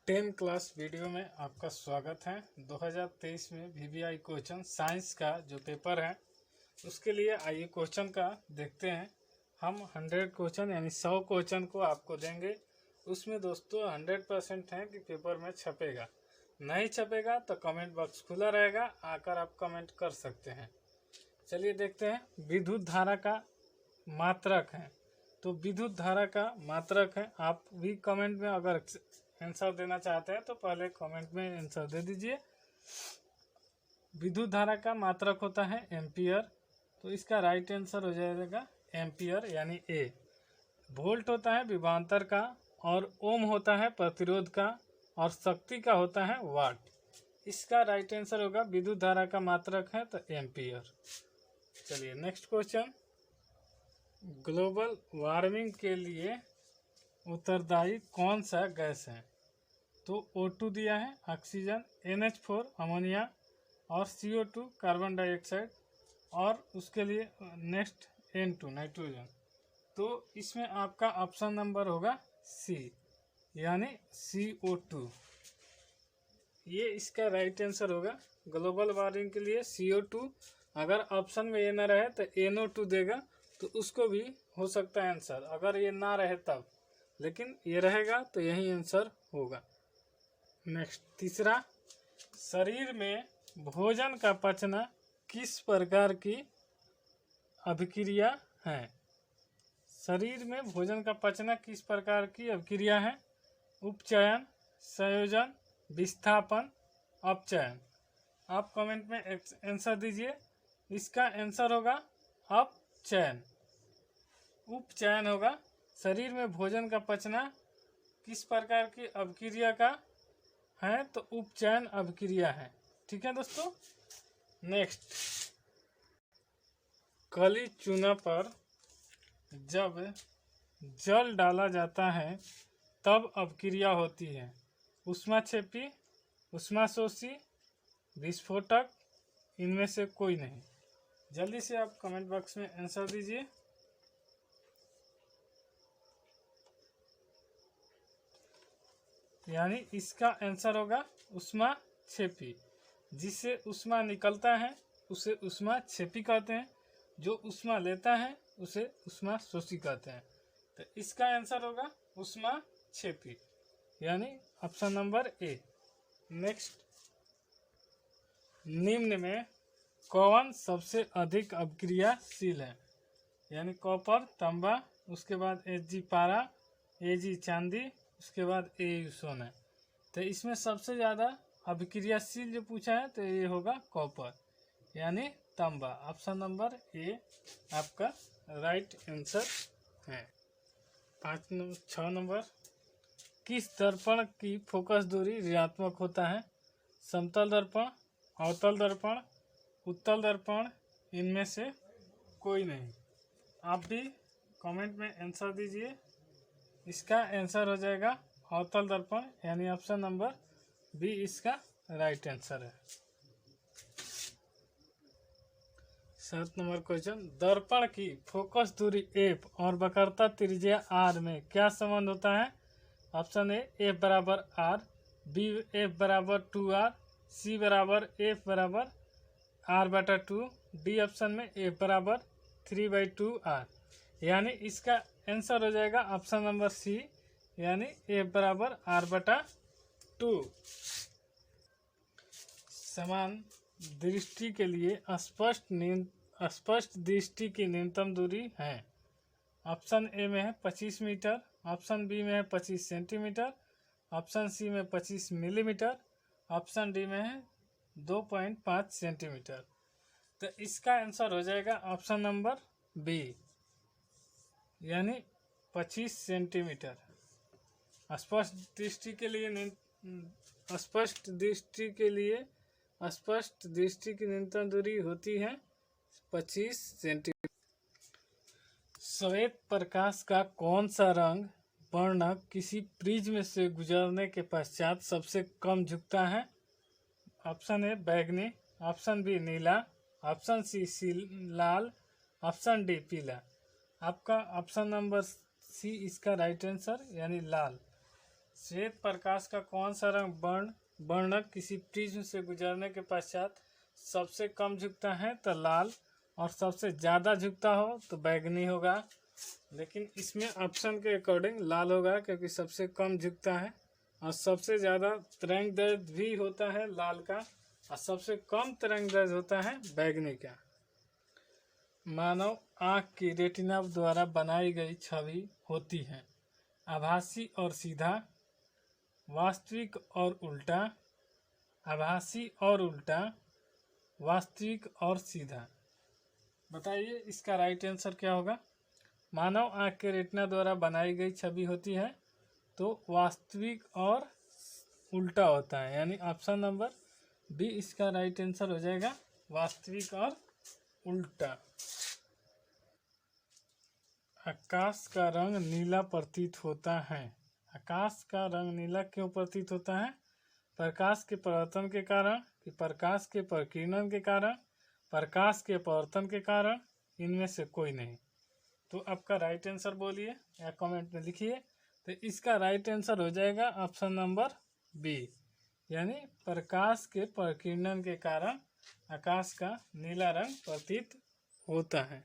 10 class video में आपका स्वागत है। 2023 में वीवीआई क्वेश्चन साइंस का जो पेपर है उसके लिए आइए क्वेश्चन का देखते हैं। हम 100 क्वेश्चन यानी 100 क्वेश्चन को आपको देंगे। उसमें दोस्तों 100% है कि पेपर में छपेगा। नहीं छपेगा तो कमेंट बॉक्स खुला रहेगा, आकर आप कमेंट कर सकते हैं। चलिए देखते हैं। विद्युत धारा का मात्रक है, तो विद्युत धारा का मात्रक है। आप भी कमेंट में अगर आंसर देना चाहते हैं तो पहले कमेंट में आंसर दे दीजिए। विद्युत धारा का मात्रक होता है एम्पियर, तो इसका राइट आंसर हो जाएगा एम्पियर यानी ए। वोल्ट होता है विभवांतर का, और ओम होता है प्रतिरोध का, और शक्ति का होता है वाट। इसका राइट आंसर होगा विद्युत धारा का मात्रक है तो एम्पियर। चलिए नेक्स्ट क्वेश्चन। ग्लोबल वार्मिंग के लिए उत्तरदायी कौन सा गैस है? तो O2 दिया है, ऑक्सीजन, NH4 अमोनिया, और CO2 कार्बन डाइऑक्साइड, और उसके लिए नेक्स्ट N2 नाइट्रोजन। तो इसमें आपका ऑप्शन नंबर होगा सी यानी CO2। ये इसका राइट आंसर होगा। ग्लोबल वार्मिंग के लिए CO2, अगर ऑप्शन में ये ना रहे तो NO2 देगा, तो उसको भी हो सकता है आंसर, अगर ये ना रहे तब, लेकिन ये रहेगा तो यही आंसर होगा। नेक्स्ट तीसरा, शरीर में भोजन का पचना किस प्रकार की अभिक्रिया है? शरीर में भोजन का पचना किस प्रकार की अभिक्रिया है? उपचयन, संयोजन, विस्थापन, अपचयन। आप कमेंट में आंसर दीजिए। इसका आंसर होगा अपचयन। उपचयन होगा। शरीर में भोजन का पचना किस प्रकार की अभिक्रिया का है? तो उपचयन अभिक्रिया है। ठीक है दोस्तों। नेक्स्ट, कली चूना पर जब जल डाला जाता है तब अभिक्रिया होती है ऊष्माक्षेपी, ऊष्माशोषी, विस्फोटक, इनमें से कोई नहीं। जल्दी से आप कमेंट बॉक्स में आंसर दीजिए। यानी इसका आंसर होगा ऊष्माक्षेपी। जिससे ऊष्मा निकलता है उसे ऊष्माक्षेपी कहते हैं, जो ऊष्मा लेता है उसे ऊष्माशोषी कहते हैं। तो इसका आंसर होगा ऊष्माक्षेपी यानी ऑप्शन नंबर ए। नेक्स्ट, निम्न में कौन सबसे अधिक अभिक्रियाशील है? यानी कॉपर, तांबा, उसके बाद Ag पारा, Ag चांदी, उसके बाद Au सोना। तो इसमें सबसे ज़्यादा अभिक्रियाशील जो पूछा है तो ये होगा कॉपर यानी तांबा। ऑप्शन नंबर ए आपका राइट आंसर है। 6 नंबर, किस दर्पण की फोकस दूरी ऋणात्मक होता है? समतल दर्पण, अवतल दर्पण, उत्तल दर्पण, इनमें से कोई नहीं। आप भी कमेंट में आंसर दीजिए। इसका आंसर हो जाएगा अवतल दर्पण यानी ऑप्शन नंबर बी इसका राइट आंसर है। 7 नंबर क्वेश्चन, दर्पण की फोकस दूरी F और वक्रता त्रिज्या R में क्या संबंध होता है? ऑप्शन ए F बराबर R, बी F बराबर 2R, सी बराबर F बराबर R/2, डी ऑप्शन में F बराबर 3/2R। यानी इसका आंसर हो जाएगा ऑप्शन नंबर सी यानी F बराबर R/2। समान दृष्टि के लिए स्पष्ट दृष्टि की न्यूनतम दूरी है। ऑप्शन ए में है 25 मीटर, ऑप्शन बी में है 25 सेंटीमीटर, ऑप्शन सी में 25 मिलीमीटर, ऑप्शन डी में है 2.5 सेंटीमीटर। तो इसका आंसर हो जाएगा ऑप्शन नंबर बी यानी 25 सेंटीमीटर। स्पष्ट दृष्टि की न्यूनतम दूरी होती है 25 सेंटीमीटर। श्वेत प्रकाश का कौन सा रंग वर्णक किसी प्रिज्म से गुजरने के पश्चात सबसे कम झुकता है? ऑप्शन ए बैगनी, ऑप्शन बी नीला, ऑप्शन सी लाल, ऑप्शन डी पीला। आपका ऑप्शन नंबर सी इसका राइट आंसर यानी लाल। श्वेत प्रकाश का कौन सा रंग वर्णक किसी प्रिज्म से गुजरने के पश्चात सबसे कम झुकता है? तो लाल, और सबसे ज़्यादा झुकता हो तो बैंगनी होगा। लेकिन इसमें ऑप्शन के अकॉर्डिंग लाल होगा, क्योंकि सबसे कम झुकता है। और सबसे ज़्यादा तरंगदैर्घ्य भी होता है लाल का, और सबसे कम तरंगदैर्घ्य होता है बैंगनी का। मानव आँख की रेटिना द्वारा बनाई गई छवि होती है आभासी और सीधा, वास्तविक और उल्टा, आभासी और उल्टा, वास्तविक और सीधा। बताइए इसका राइट आंसर क्या होगा? मानव आँख के रेटिना द्वारा बनाई गई छवि होती है तो वास्तविक और उल्टा होता है, यानी ऑप्शन नंबर बी इसका राइट आंसर हो जाएगा, वास्तविक और उल्टा। आकाश का रंग नीला प्रतीत होता है। आकाश का रंग नीला क्यों प्रतीत होता है? प्रकाश के परावर्तन के कारण, कि प्रकाश के प्रकीर्णन के कारण, प्रकाश के परावर्तन के कारण, इनमें से कोई नहीं। तो आपका राइट आंसर बोलिए या कमेंट में लिखिए। तो इसका राइट आंसर हो जाएगा ऑप्शन नंबर बी, यानी प्रकाश के प्रकीर्णन के कारण आकाश का नीला रंग प्रतीत होता है।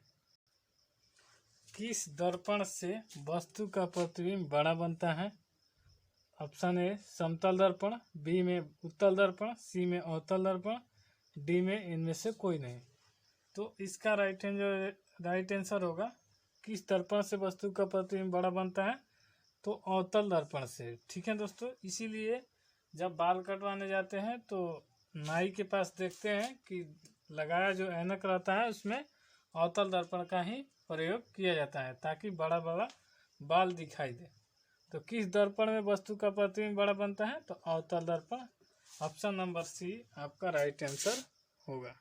किस दर्पण से वस्तु का प्रतिबिंब बड़ा बनता है? ऑप्शन ए समतल दर्पण, बी में उत्तल दर्पण, सी में अवतल दर्पण, डी में इनमें से कोई नहीं। तो इसका राइट आंसर होगा, किस दर्पण से वस्तु का प्रतिबिंब बड़ा बनता है? तो अवतल दर्पण से। ठीक है दोस्तों, इसीलिए जब बाल कटवाने जाते हैं तो नाई के पास देखते हैं कि लगाया जो ऐनक रहता है उसमें अवतल दर्पण का ही प्रयोग किया जाता है, ताकि बड़ा बड़ा बाल दिखाई दे। तो किस दर्पण में वस्तु का प्रतिबिंब बड़ा बनता है? तो अवतल दर्पण। ऑप्शन नंबर सी आपका राइट आंसर होगा।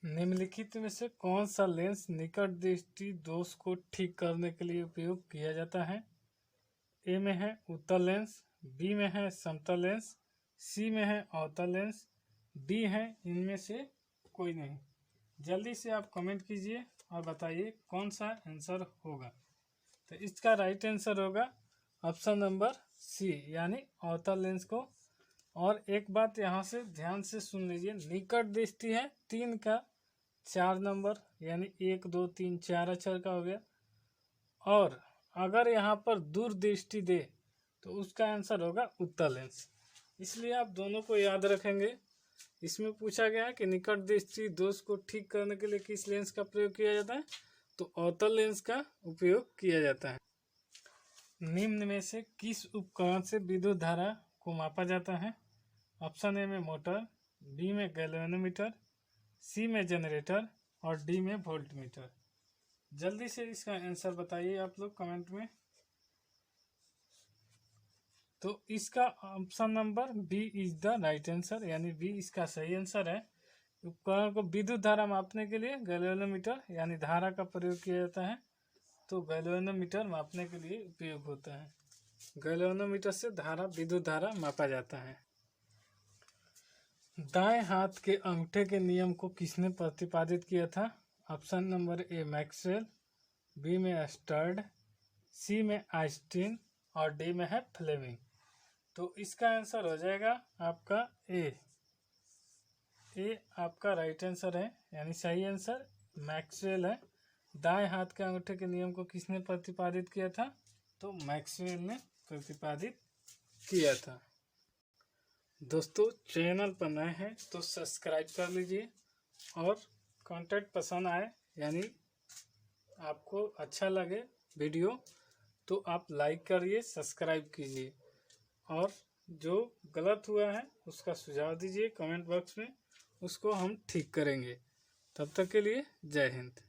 निम्नलिखित में से कौन सा लेंस निकट दृष्टि दोष को ठीक करने के लिए उपयोग किया जाता है? ए में है उत्तल लेंस, बी में है समतल लेंस, सी में है अवतल लेंस, डी है इनमें से कोई नहीं। जल्दी से आप कमेंट कीजिए और बताइए कौन सा आंसर होगा। तो इसका राइट आंसर होगा ऑप्शन नंबर सी, यानी अवतल लेंस को। और एक बात यहाँ से ध्यान से सुन लीजिए, निकट दृष्टि है 3 का 4 नंबर, यानी 1 2 3 4 अक्षर का हो गया। और अगर यहाँ पर दूर दृष्टि दे तो उसका आंसर होगा उत्तल लेंस। इसलिए आप दोनों को याद रखेंगे। इसमें पूछा गया है कि निकट दृष्टि दोष को ठीक करने के लिए किस लेंस का प्रयोग किया जाता है? तो अवतल लेंस का उपयोग किया जाता है। निम्न में से किस उपकरण से विद्युत धारा को मापा जाता है? ऑप्शन ए में मोटर, बी में गैल्वेनोमीटर, सी में जनरेटर और डी में वोल्टमीटर। जल्दी से इसका आंसर बताइए आप लोग कमेंट में। तो इसका option number B is the right answer, यानी बी इसका सही आंसर है। उपकरण को विद्युत धारा मापने के लिए गैल्वेनोमीटर यानी धारा का प्रयोग किया जाता है। तो गैल्वेनोमीटर मापने के लिए उपयोग होता है। गैल्वेनोमीटर से विद्युत धारा मापा जाता है। दाएं हाथ के अंगूठे के नियम को किसने प्रतिपादित किया था? Option number A Maxwell, B में स्टर्ड, सी में आइंस्टीन और डी में है फ्लेमिंग। तो इसका आंसर हो जाएगा आपका ए आपका राइट आंसर है, यानी सही आंसर मैक्सवेल है। दाएं हाथ के अंगूठे के नियम को किसने प्रतिपादित किया था? तो मैक्सवेल ने प्रतिपादित किया था। दोस्तों चैनल पर नए हैं तो सब्सक्राइब कर लीजिए, और कंटेंट पसंद आए यानी आपको अच्छा लगे वीडियो तो आप लाइक करिए, सब्सक्राइब कीजिए, और जो गलत हुआ है उसका सुझाव दीजिए कमेंट बॉक्स में, उसको हम ठीक करेंगे। तब तक के लिए जय हिंद।